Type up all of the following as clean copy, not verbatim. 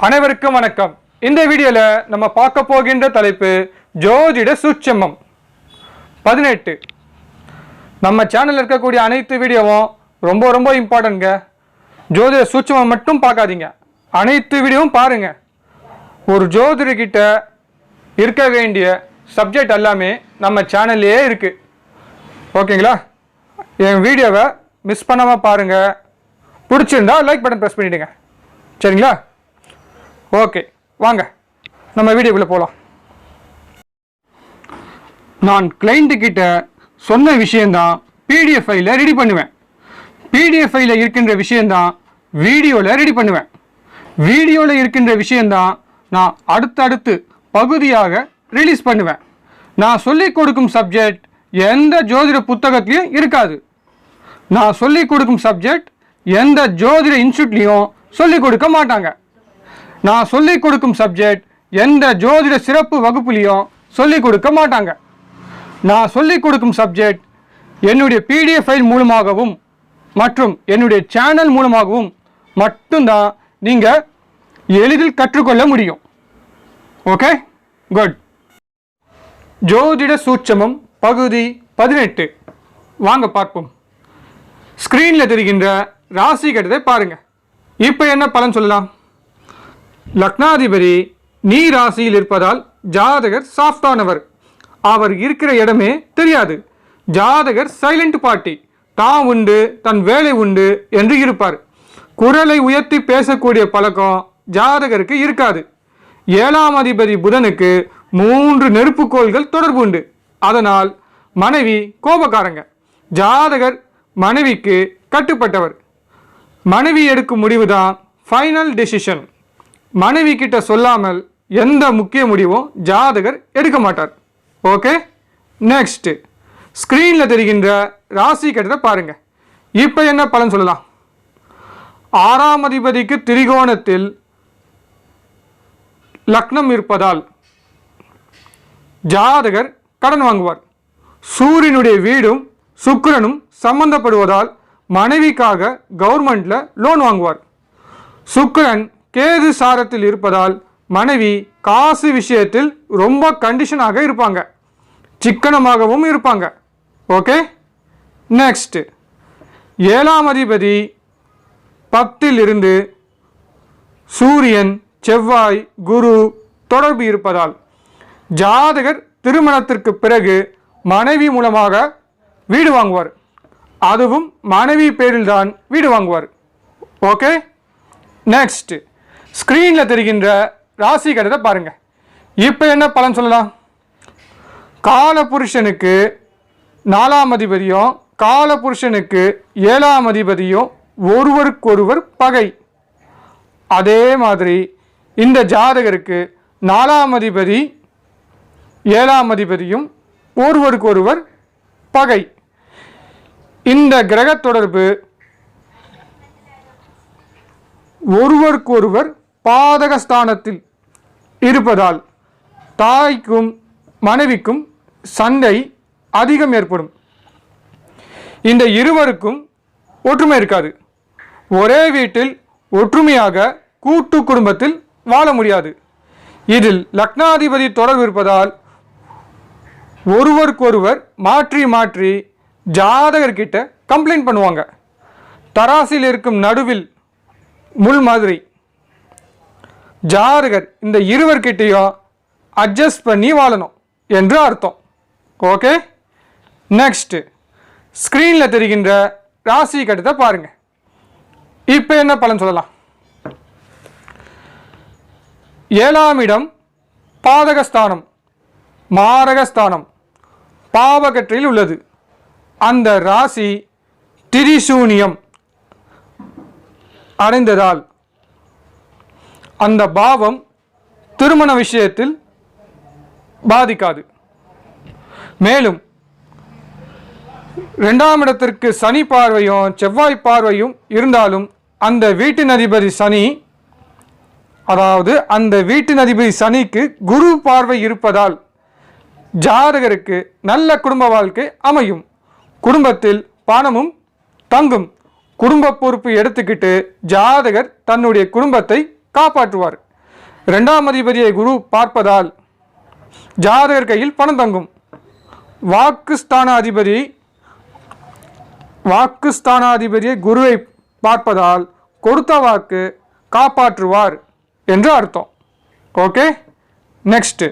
அனைவருக்கும் வணக்கம். இந்த வீடியோல நம்ம பார்க்க போகின்ற தலைப்பு ஜோதிட சூட்சமம் 18. நம்ம சேனல்ல இருக்கக்கூடிய அனைத்து வீடியோவும் ரொம்ப இம்பார்ட்டன்ட்ங்க. ஜோதிட சூட்சமம் மட்டும் பார்க்காதீங்க, அனைத்து வீடியோவும் பாருங்க. ஒரு ஜோதிடர்கிட்ட இருக்க வேண்டிய சப்ஜெக்ட் எல்லாமே நம்ம சேனல்லே இருக்கு. ஓகேங்களா? என் வீடியோவை மிஸ் பண்ணாம பாருங்க. பிடிச்சிருந்தா லைக் பட்டன் ப்ரெஸ் பண்ணிடுங்க. சரிங்களா? ஓகே, வாங்க நம்ம வீடியோக்குள்ளே போகலாம். நான் கிளைண்ட் கிட்ட சொன்ன விஷயந்தான் பிடிஎஃப் ஃபைலில் ரெடி பண்ணுவேன். பிடிஎஃப் ஃபைலில் இருக்கின்ற விஷயந்தான் வீடியோவில் ரெடி பண்ணுவேன். வீடியோவில் இருக்கின்ற விஷயந்தான் நான் அடுத்தடுத்து பகுதியாக ரிலீஸ் பண்ணுவேன். நான் சொல்லிக் கொடுக்கும் சப்ஜெக்ட் எந்த ஜோதிட புத்தகத்துலையும் இருக்காது. நான் சொல்லிக் கொடுக்கும் சப்ஜெக்ட் எந்த ஜோதிட இன்ஸ்டியூட்லேயும் சொல்லிக் கொடுக்க மாட்டாங்க. நான் சொல்லிக் கொடுக்கும் சப்ஜெக்ட் எந்த ஜோதிட சிறப்பு வகுப்புலையும் சொல்லிக் கொடுக்க மாட்டாங்க. நான் சொல்லிக் கொடுக்கும் சப்ஜெக்ட் என்னுடைய பிடிஎஃப் ஃபைல் மூலமாகவும் மற்றும் என்னுடைய சேனல் மூலமாகவும் மட்டும்தான் நீங்கள் எளிதில் கற்றுக்கொள்ள முடியும். Okay, good. ஜோதிட சூட்சமம் பகுதி 18 வாங்க பார்ப்போம். ஸ்க்ரீனில் தெரிகின்ற ராசி கட்டத்தை பாருங்க. இப்போ என்ன பலன் சொல்லலாம்? லக்னாதிபதி நீ ராசியில் இருப்பதால் ஜாதகர் சாஃப்டானவர். அவர் இருக்கிற இடமே தெரியாது. ஜாதகர் சைலண்ட் பார்ட்டி, தான் உண்டு தன் வேலை உண்டு என்று இருப்பார். குரலை உயர்த்தி பேசக்கூடிய பழக்கம் ஜாதகருக்கு இருக்காது. 7ஆம் அதிபதி புதனுக்கு 3 நெருப்புக்கோள்கள் தொடர்பு உண்டு. அதனால் மனைவி கோபக்காரங்க. ஜாதகர் மனைவிக்கு கட்டுப்பட்டவர். மனைவி எடுக்கும் முடிவு தான் ஃபைனல் டெசிஷன். மனைவி கிட்ட சொல்லாமல் எந்த முக்கிய முடிவும் ஜாதகர் எடுக்க மாட்டார். ஓகே, நெக்ஸ்ட் ஸ்க்ரீனில் தெரிகின்ற ராசி கட்டத்தை பாருங்க. இப்போ என்ன பலன் சொல்லலாம்? 6ஆம் அதிபதிக்கு திரிகோணத்தில் லக்னம் இருப்பதால் ஜாதகர் கடன் வாங்குவார். சூரியனுடைய வீடும் சுக்கிரனும் சம்பந்தப்படுவதால் மனைவிக்காக கவர்மெண்ட்ல லோன் வாங்குவார். சுக்கிரன் கேது சாரத்தில் இருப்பதால் மனைவி காசு விஷயத்தில் ரொம்ப கண்டிஷனாக இருப்பாங்க, சிக்கனமாகவும் இருப்பாங்க. ஓகே, நெக்ஸ்ட் 7ஆம் அதிபதி 10ல் இருந்து சூரியன் செவ்வாய் குரு தொடர்பு இருப்பதால் ஜாதகர் திருமணத்திற்கு பிறகு மனைவி மூலமாக வீடு வாங்குவார். அதுவும் மனைவி பேரில்தான் வீடு வாங்குவார். ஓகே, நெக்ஸ்ட் ஸ்க்ரீனில் தெரிகின்ற ராசி கட்டத்தை பாருங்க. இப்போ என்ன பலன் சொல்லலாம்? காலபுருஷனுக்கு 4ஆம் அதிபதியும் காலபுருஷனுக்கு 7ஆம் அதிபதியும் ஒருவருக்கொருவர் பகை. அதே மாதிரி இந்த ஜாதகருக்கு 4ஆம் அதிபதி 7ஆம் அதிபதியும் ஒருவருக்கொருவர் பகை. இந்த கிரக தொடர்பு ஒருவருக்கொருவர் பாதகஸ்தானத்தில் இருப்பதால் தாய்க்கும் மனைவிக்கும் சண்டை அதிகம் ஏற்படும். இந்த இருவருக்கும் ஒற்றுமை இருக்காது. ஒரே வீட்டில் ஒற்றுமையாக கூட்டு குடும்பத்தில் வாழ முடியாது. இதில் லக்னாதிபதி தொடர்பு இருப்பதால் ஒருவருக்கொருவர் மாற்றி ஜாதகர்கிட்ட கம்ப்ளைண்ட் பண்ணுவாங்க. தராசில் இருக்கும் நடுவில் முள் மாதிரி ஜாதகர் இந்த இருவர்கிட்டையும் அட்ஜஸ்ட் பண்ணி வாழணும் என்று அர்த்தம். ஓகே, நெக்ஸ்ட் ஸ்க்ரீனில் தெரிகின்ற ராசி கட்டத்தை பாருங்க. இப்போ என்ன பலன் சொல்லலாம்? 7ஆம் இடம் பாதகஸ்தானம், மாரகஸ்தானம், பாவகற்றில் உள்ளது. அந்த ராசி திரிசூனியம் அடைந்ததால் அந்த பாவம் திருமண விஷயத்தில் பாதிக்காது. மேலும் 2ஆம் இடத்திற்கு சனி பார்வையும் செவ்வாய் பார்வையும் இருந்தாலும் அந்த வீட்டின் அதிபதி சனி, அதாவது அந்த வீட்டின் அதிபதி சனிக்கு குரு பார்வை இருப்பதால் ஜாதகருக்கு நல்ல குடும்ப வாழ்க்கை அமையும். குடும்பத்தில் பணமும் தங்கும். குடும்ப பொறுப்பு எடுத்துக்கிட்டு ஜாதகர் தன்னுடைய குடும்பத்தை காப்பாற்றுவார். 2ஆம் அதிபதியை குரு பார்ப்பதால் ஜாதகர் கையில் பணம் தங்கும். வாக்குஸ்தானாதிபதியை குருவை பார்ப்பதால் கொடுத்த வாக்கு காப்பாற்றுவார் என்று அர்த்தம். ஓகே, நெக்ஸ்ட்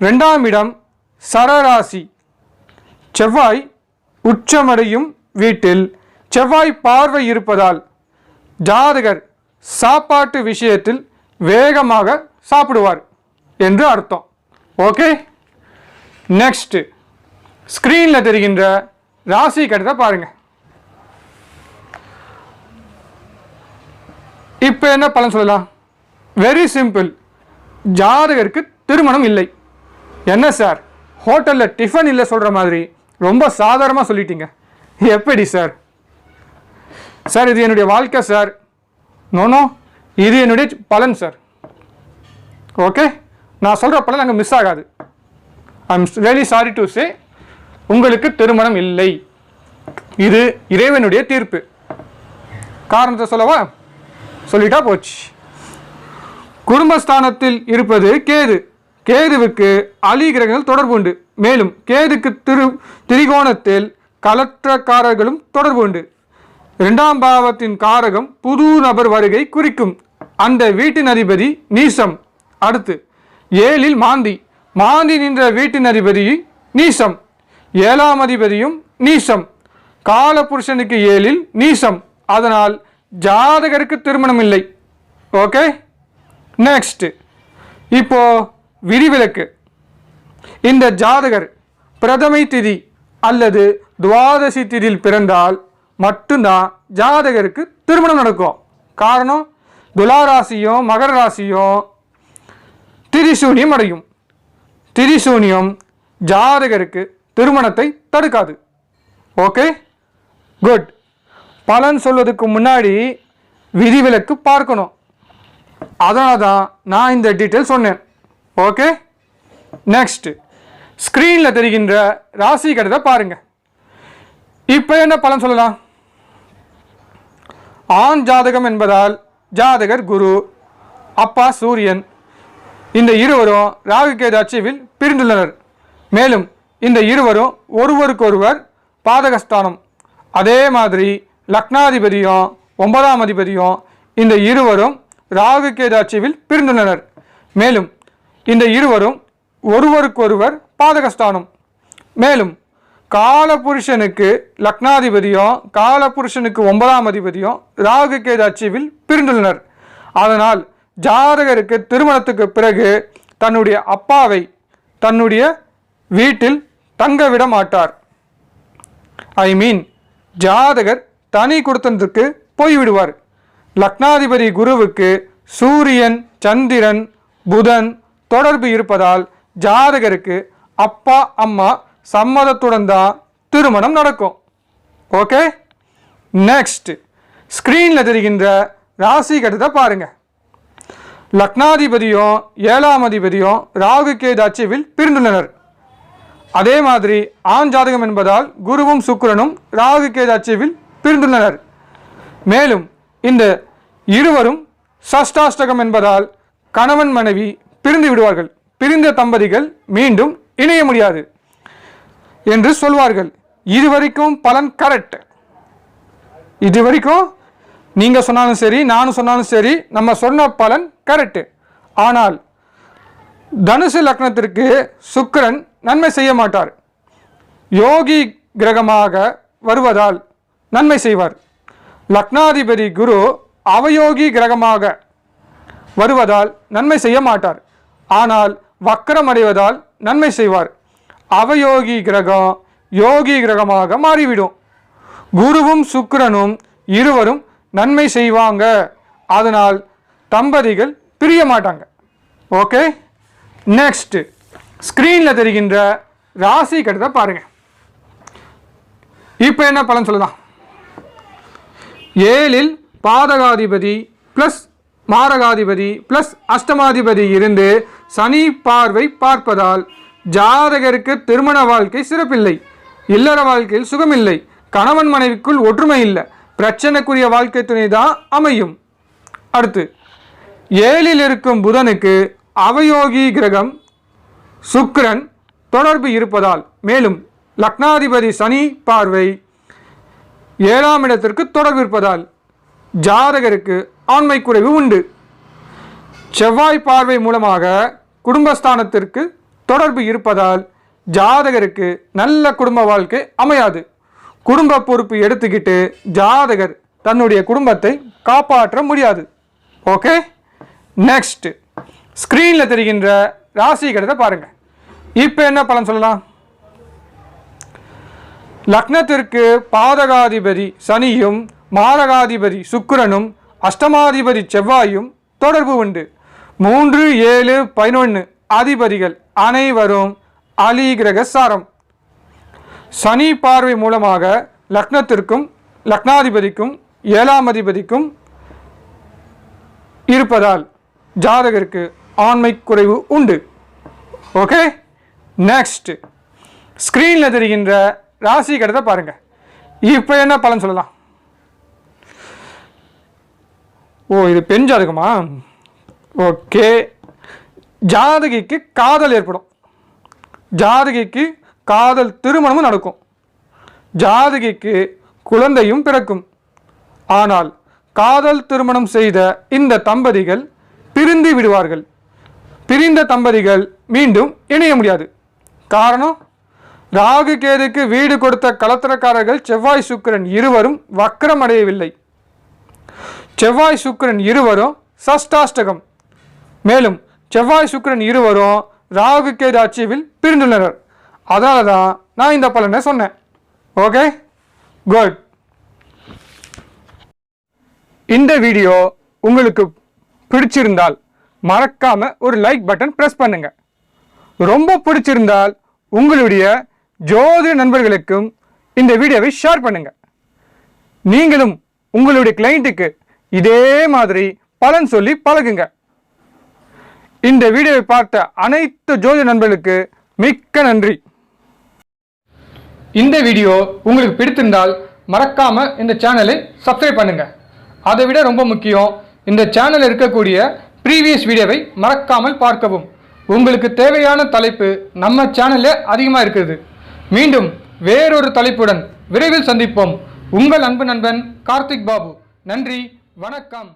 2ஆம் இடம் சரராசி. செவ்வாய் உச்சமடையும் வீட்டில் செவ்வாய் பார்வை இருப்பதால் ஜாதகர் சாப்பாட்டு விஷயத்தில் வேகமாக சாப்பிடுவார் என்று அர்த்தம். ஓகே, நெக்ஸ்ட் ஸ்கிரீனில் தெரிகின்ற ராசி கட்டத்தை பாருங்க. இப்போ என்ன பலன் சொல்லலாம்? Very simple. ஜாதகருக்கு திருமணம் இல்லை. என்ன சார், ஹோட்டலில் டிஃபன் இல்லை சொல்கிற மாதிரி ரொம்ப சாதாரணமாக சொல்லிட்டீங்க, எப்படி சார்? சார் இது என்னுடைய வாழ்க்கை சார். நோ, இது என்னுடைய பலன் சார். ஓகே, நான் சொல்கிற பலன் அங்கே மிஸ் ஆகாது. I am really sorry to say, உங்களுக்கு திருமணம் இல்லை. இது இறைவனுடைய தீர்ப்பு. காரணத்தை சொல்லவா? சொல்லிட்டா போச்சு. குடும்பஸ்தானத்தில் இருப்பது கேது. கேதுவுக்கு அலி கிரகங்கள் தொடர்பு உண்டு. மேலும் கேதுக்கு திரிகோணத்தில் கலற்றக்காரர்களும் தொடர்பு உண்டு. 2ஆம் பாவத்தின் காரகம் புது நபர் வருகை குறிக்கும். அந்த வீட்டின் அதிபதி நீசம். அடுத்து 7ல் மாந்தி நின்ற வீட்டின் அதிபதி நீசம். 7ஆம் அதிபதியும் நீசம். கால புருஷனுக்கு 7ல் நீசம். அதனால் ஜாதகருக்கு திருமணம் இல்லை. ஓகே, நெக்ஸ்ட் இப்போ விதிவிலக்கு. இந்த ஜாதகர் பிரதமை திதி அல்லது துவாதசி திதியில் பிறந்தால் மட்டும்தான் ஜாதகருக்கு திருமணம் நடக்கும். காரணம், துலாராசியும் மகர ராசியும் திரிசூனியம் அடையும். திரிசூனியம் ஜாதகருக்கு திருமணத்தை தடுக்காது. Okay, good. பலன் சொல்வதற்கு முன்னாடி விதிவிலக்கு பார்க்கணும். அதனால தான் நான் இந்த டீட்டெயில் சொன்னேன். ஓகே, நெக்ஸ்ட் ஸ்க்ரீனில் தெரிகின்ற ராசி கட்டத்தை பாருங்க. இப்போ என்ன பலன் சொல்லலாம்? ஆண் ஜாதகம் என்பதால் ஜாதகர் குரு, அப்பா சூரியன், இந்த இருவரும் ராகு கேது அச்சைவில் பிரிந்துள்ளனர். மேலும் இந்த இருவரும் ஒருவருக்கொருவர் பாதகஸ்தானம். அதே மாதிரி லக்னாதிபதியும் 9ஆம் அதிபதியும் இந்த இருவரும் ராகு கேது அச்சைவில் பிரிந்துள்ளனர். மேலும் இந்த இருவரும் ஒருவருக்கொருவர் பாதகஸ்தானம். மேலும் காலபுருஷனுக்கு லக்னாதிபதியும் காலபுருஷனுக்கு 9ஆம் அதிபதியும் ராகு கேது அச்சைவில் பிரிந்துள்ளனர். அதனால் ஜாதகருக்கு திருமணத்துக்கு பிறகு தன்னுடைய அப்பாவை தன்னுடைய வீட்டில் தங்க விட மாட்டார். ஐ மீன், ஜாதகர் தனி குடுத்தனத்துக்கு போய்விடுவார். லக்னாதிபதி குருவுக்கு சூரியன், சந்திரன், புதன் தொடர்பு இருப்பதால் ஜாதகருக்கு அப்பா அம்மா சம்மதத்துடன் தான் திருமணம் நடக்கும். ஓகே, நெக்ஸ்ட் ஸ்க்ரீனில் தெரிகின்ற ராசி கட்டத்தை பாருங்க. லக்னாதிபதியும் 7ஆம் அதிபதியும் ராகு கேது அச்சைவில் பிரிந்துள்ளனர். அதே மாதிரி ஆண் ஜாதகம் என்பதால் குருவும் சுக்கிரனும் ராகு கேது அச்சைவில் பிரிந்துள்ளனர். மேலும் இந்த இருவரும் சஷ்டாஷ்டகம் என்பதால் கணவன் மனைவி பிரிந்து விடுவார்கள். பிரிந்த தம்பதிகள் மீண்டும் இணைய முடியாது என்று சொல்வார்கள். இதுவரைக்கும் பலன் கரெக்ட். இதுவரைக்கும் நீங்கள் சொன்னாலும் சரி, நானும் சொன்னாலும் சரி, நம்ம சொன்ன பலன் கரெக்டு. ஆனால் தனுசு லக்னத்திற்கு சுக்கிரன் நன்மை செய்ய மாட்டார். யோகி கிரகமாக வருவதால் நன்மை செய்வார். லக்னாதிபதி குரு அவயோகி கிரகமாக வருவதால் நன்மை செய்ய மாட்டார். ஆனால் வக்கரம் அடைவதால் நன்மை செய்வார். அவயோகி கிரகம் யோகி கிரகமாக மாறிவிடும். குருவும் சுக்கிரனும் இருவரும் நன்மை செய்வாங்க. அதனால் தம்பதிகள் பிரிய மாட்டாங்க. ஓகே, நெக்ஸ்ட் ஸ்க்ரீனில் தெரிகின்ற ராசி கட்டத்தை பாருங்க. இப்போ என்ன பலன் சொல்லலாம்? 7ல் பாதகாதிபதி ப்ளஸ் மாரகாதிபதி ப்ளஸ் அஷ்டமாதிபதி இருந்து சனி பார்வை பார்ப்பதால் ஜாதகருக்கு திருமண வாழ்க்கை சிறப்பில்லை. இல்லற வாழ்க்கையில் சுகமில்லை. கணவன் மனைவிக்குள் ஒற்றுமை இல்லை. பிரச்சனைக்குரிய வாழ்க்கை துணை தான் அமையும். அடுத்து 7ல் இருக்கும் புதனுக்கு அவயோகி கிரகம் சுக்கிரன் தொடர்பு இருப்பதால், மேலும் லக்னாதிபதி சனி பார்வை 7ஆம் இடத்திற்கு தொடர்பு இருப்பதால் ஜாதகருக்கு ஆண்மை குறைவு உண்டு. செவ்வாய் பார்வை மூலமாக குடும்பஸ்தானத்திற்கு தொடர்பு இருப்பதால் ஜாதகருக்கு நல்ல குடும்ப வாழ்க்கை அமையாது. குடும்ப பொறுப்பு எடுத்துக்கிட்டு ஜாதகர் தன்னுடைய குடும்பத்தை காப்பாற்ற முடியாது. ஓகே, நெக்ஸ்ட் ஸ்க்ரீனில் தெரிகின்ற ராசி கட்டத்தை பாருங்க. இப்போ என்ன பலன் சொல்லலாம்? லக்னத்திற்கு பாதகாதிபதி சனியும் மாரகாதிபதி சுக்கிரனும் அஷ்டமாதிபதி செவ்வாயும் தொடர்பு உண்டு. 3, 7, 11 அதிபதிகள் அனைவரும் அலி கிரக சாரம். சனி பார்வை மூலமாக லக்னத்திற்கும் லக்னாதிபதிக்கும் 7ஆம் அதிபதிக்கும் இருப்பதால் ஜாதகருக்கு ஆண்மை குறைவு உண்டு. ஓகே, நெக்ஸ்ட் ஸ்க்ரீனில் தெரிகின்ற ராசி கட்டத்தை பாருங்க. இப்போ என்ன பலன் சொல்லலாம்? இது பெண் ஜாதகமா? ஓகே, ஜாதகிக்கு காதல் ஏற்படும். ஜாதகிக்கு காதல் திருமணமும் நடக்கும். ஜாதகிக்கு குழந்தையும் பிறக்கும். ஆனால் காதல் திருமணம் செய்த இந்த தம்பதிகள் பிரிந்து விடுவார்கள். பிரிந்த தம்பதிகள் மீண்டும் இணைய முடியாது. காரணம், ராகு கேதுக்கு வீடு கொடுத்த கலத்திரக்காரர்கள் செவ்வாய் சுக்கிரன் இருவரும் வக்ரம் அடையவில்லை. செவ்வாய் சுக்கிரன் இருவரும் சஷ்டாஷ்டகம். மேலும் செவ்வாய் சுக்கிரன் இருவரும் ராகு கேது ஆட்சியில் பிரிந்துள்ளனர். அதனால தான் நான் இந்த பலனை சொன்னேன். Okay, good. இந்த வீடியோ உங்களுக்கு பிடிச்சிருந்தால் மறக்காம ஒரு லைக் பட்டன் பிரஸ் பண்ணுங்க. ரொம்ப பிடிச்சிருந்தால் உங்களுடைய ஜோதிட நண்பர்களுக்கும் இந்த வீடியோவை ஷேர் பண்ணுங்க. நீங்களும் உங்களுடைய கிளையண்ட்டுக்கு இதே மாதிரி பலன் சொல்லி பழகுங்க. இந்த வீடியோவை பார்த்த அனைத்து ஜோதிட நண்பர்களுக்கு மிக்க நன்றி. இந்த வீடியோ உங்களுக்கு பிடித்திருந்தால் மறக்காம இந்த சேனலை சப்ஸ்கிரைப் பண்ணுங்க. அதை விட ரொம்ப முக்கியம், இந்த சேனலில் இருக்கக்கூடிய ப்ரீவியஸ் வீடியோவை மறக்காமல் பார்க்கவும். உங்களுக்கு தேவையான தலைப்பு நம்ம சேனல்ல அதிகமாக இருக்குது. மீண்டும் வேறொரு தலைப்புடன் விரைவில் சந்திப்போம். உங்கள் அன்பு நண்பன் கார்த்திக் பாபு. நன்றி, வணக்கம்.